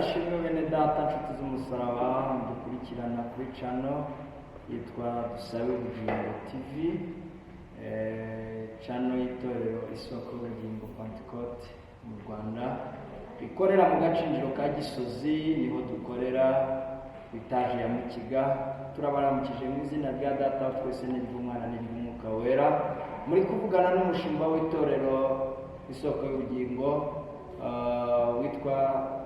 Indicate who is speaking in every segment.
Speaker 1: ashimwe bene data nshuti z'umusaraba dukurikirana kuri channel yitwa Dusabe Ubugingo TV, channel y'itorero Isoko Ubugingo Pentecote mu Rwanda, ikorera mu Gacinjiro ka Gisozi, niho dukorera itaje ya Mukiga. Turabaramukije mu izina rya Data twese n'iry'Umwana n'iry'Umwuka Wera. Muri kuvugana n'umushumba w'itorero Isoko y'Ubugingo witwa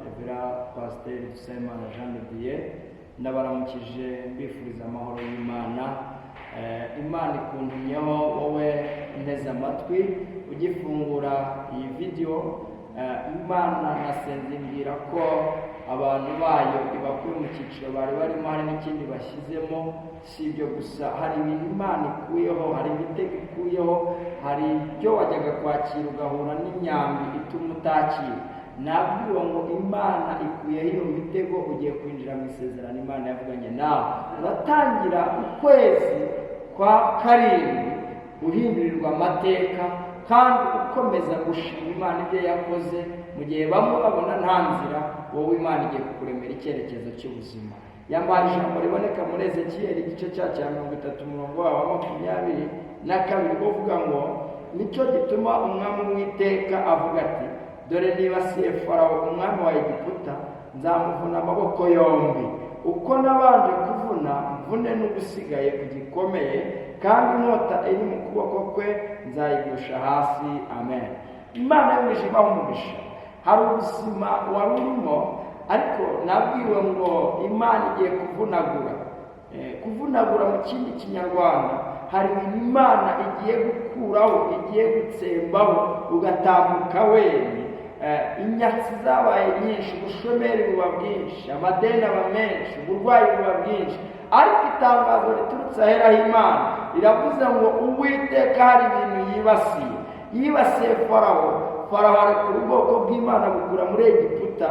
Speaker 1: Revera Pasteur Dusaimana Jean de Dieu. Ndabaramukije mbifuriza amahoro y'Imana. Imana ikuntumyeho wowe nteze amatwi ugifungura iyi video. Imana nasenze mbwira ko abantu bayo ibakuye mu cyiciro bari barimo, hari n'ikindi bashyizemo. Si ibyo gusa, hari ibintu Imana ikuyeho, hari ibitego ikuyeho, hari ibyo wajyaga kwakira ugahura n'imyambi ituma utakira. Nabwiwe ngo Imana ikuyeho iyo mitego, ugiye kwinjira mu isezerano Imana yavuganye nawe. Uratangira ukwezi kwa karindwi uhindurirwa amateka kandi ukomeza gushima Imana ibyo yakoze, mu gihe bamwe babona nta nzira, wowe Imana igiye kukuremera icyerekezo cy'ubuzima. Yambaye ijambo riboneka muri Ezekiyeli igice cya 30 umurongo wa 22 uvuga ngo, nicyo gituma umwami w'Iteka avuga ati, dore nibasiye Farawo umwami wa Egiputa, nzamuvuna amaboko yombi. Uko nabanje kuvuna mvune n'ugusigaye kugikomeye, kandi inkota iri mu kuboko kwe nzayigusha hasi. Amen. Imana y'umwijima umugisha. Hari ubuzima wari urimo, ariko nabwiwe ngo Imana igiye kuvunagura mu kindi kinyarwanda. Hari ibintu Imana igiye gukuraho, igiye gutsembaho, ugatambuka wenyine. Inyatsi zabaye nyinshi, ubushomeri buba bwinshi, amadeni aba menshi, uburwayi buba bwinshi. Ariko itangazo riturutse ahera h'Imana riravuze ngo Uwiteka hari ibintu yibasiye Farawo arekura ubwoko bw'Imana bukura muri Egiputa,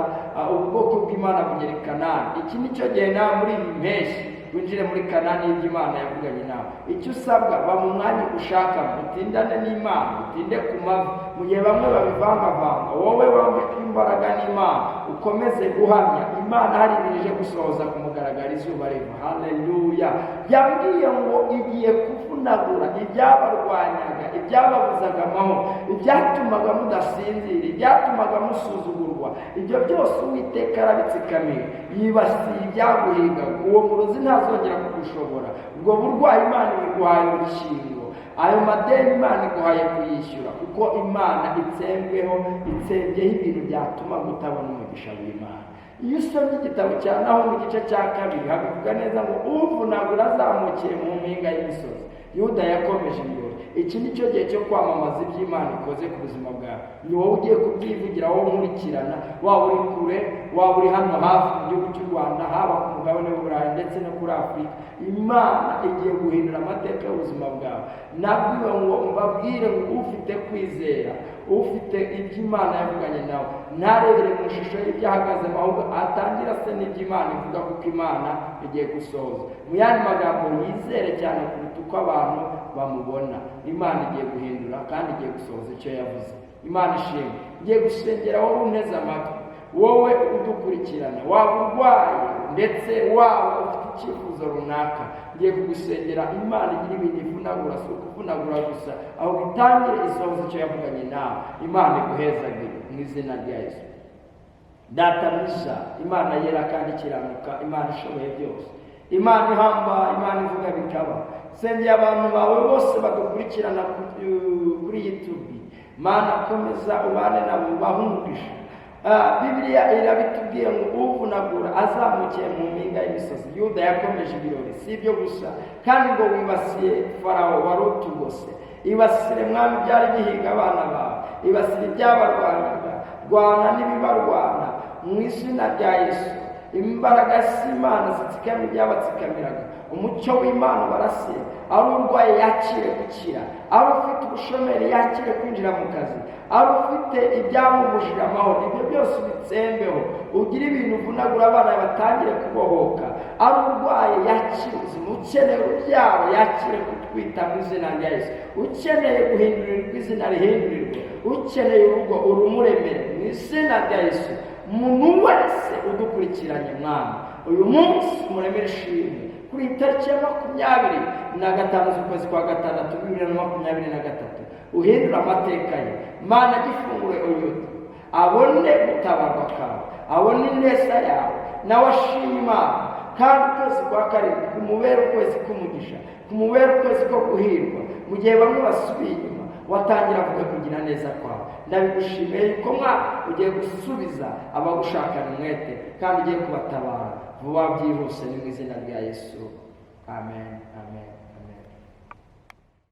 Speaker 1: ubwoko bw'Imana bugera i Kanani. Iki nicyo gihe nawe muri iyi mpeshyi winjire muri Kanani y'Imana yavuganye nawe. Icyo usabwa, ba mu mwanya ushaka, utindane n'Imana, utinde ku mavi. Mu gihe bamwe babivangavanga, wowe wambika imbaraga n'Imana, ukomeze guhamya Imana hari ibintu ije gusohoza ku mugaragaro izuba riva. Haleluya. Yambwiye ngo igiye kuvunagura ibyabarwanyaga, ibyababuzaga amahoro, ibyatumaga mudasinzira, ibyatumaga musuzugurwa. Ibyo byose Uwiteka arabitsikamiye. Yibasiye ibyaguhigaga. Uwo murozi ntazongera kugushobora. Ubwo burwayi Imana iguhaye urukingo. Ayo madeni Imana iguhaye kuyishyura, kuko Imana itsembyeho ibintu byatuma utabona umugisha w'Imana. Iyo usomye igitabo cya Naho mu gice cya 2 havuga neza ngo uvunagura azamukiye mu mpinga y'imisozi. Yuda yakomeje imbere. Iki nicyo gihe cyo kwamamaza iby'Imana ikoze ku buzima bwawe. Ni wowe ugiye kubyivugira, wowe nkurikirana, waba uri kure, waba uri hano hafi mu gihugu cy'u Rwanda, haba ku mugabane w'Uburayi ndetse no kuri Afurika. Imana igiye guhindura amateka y'ubuzima bwawe. Nabwiwe ngo mbabwire ngo ufite kwizera, ufite iby'Imana yavuganye nawe, ntarebere mu ishusho y'ibyahagazemo, ahubwo atangira se n'iby'Imana ivuga, kuko Imana igiye gusohoza. Mu yandi magambo, yizere cyane kuruta uko abantu bamubona. Imana igiye guhindura kandi igiye gusohoza icyo yavuze. Imana ishimwe. Ngiye gusengera wowe unteze amatwi, wowe udukurikirana, waba urwaye ndetse waba ufite icyifuzo runaka. Ngiye kugusengera Imana igira ibintu ivunagura, si ukuvunagura gusa, aho bitangire isohoza icyo yavuganye nawe. Imana iguhezagire mu izina rya Yesu. Data mwiza, Imana yera kandi ikiranuka, Imana ishoboye byose, Imana ihamba, Imana ivuga bikaba. Sengera abantu bawe bose badukurikirana kuri YouTube. Mana komeza ubane nabo, bahumugisha. Bibiliya irabitubwiye ngo uvunagura azamukiye mu mpinga y'imisozi. Yuda yakomeje ibirori. Si ibyo gusa, kandi ngo wibasiye Farawo wari utugose. Ibasire mwami byari bihiga abana bawe, ibasire ibyabarwanyaga. Rwana n'ibibarwana mu izina rya Yesu. Imbaraga z'Imana zitsikama ibyabatsikamiraga. Umucyo w'Imana barasiye. Ari urwaye yakire gukira, ari ufite ubushomeri yakire kwinjira mu kazi, ari ufite ibyamubujije amahoro, ibyo byose ubitsembeho. Ugira ibintu uvunagura abana batangire kubohoka. Ari urwaye yakire ubuzima, ukeneye urubyaro yakire kutwita mu izina rya Yesu. Ukeneye guhindurirwa izina rihindurirwe, ukeneye urugo urumuremere mu izina rya Yesu. Umuntu wese ukurikiranye mwana. Uyu munsi umuremere ishimwe kuri iyi tariki ya 25 z'ukwezi kwa gatandatu 2023 uhindura amateka ye. Mana gifungure uyu abone gutabarwa kawe, abone ineza yawe, nawe ashima Imana. Kandi ukwezi kwa karindwi kumubera ukwezi k'umugisha, kumubera ukwezi ko guhirwa. Mu gihe bamwe basubiye inyuma watangira kuvuga kugira neza kwawe. Ndabigushimiye yuko mwana ugiye gusubiza abagushakana umwete kandi ugiye kubatabara vuba byihuse, ni mu izina rya Yesu. Amen, amen.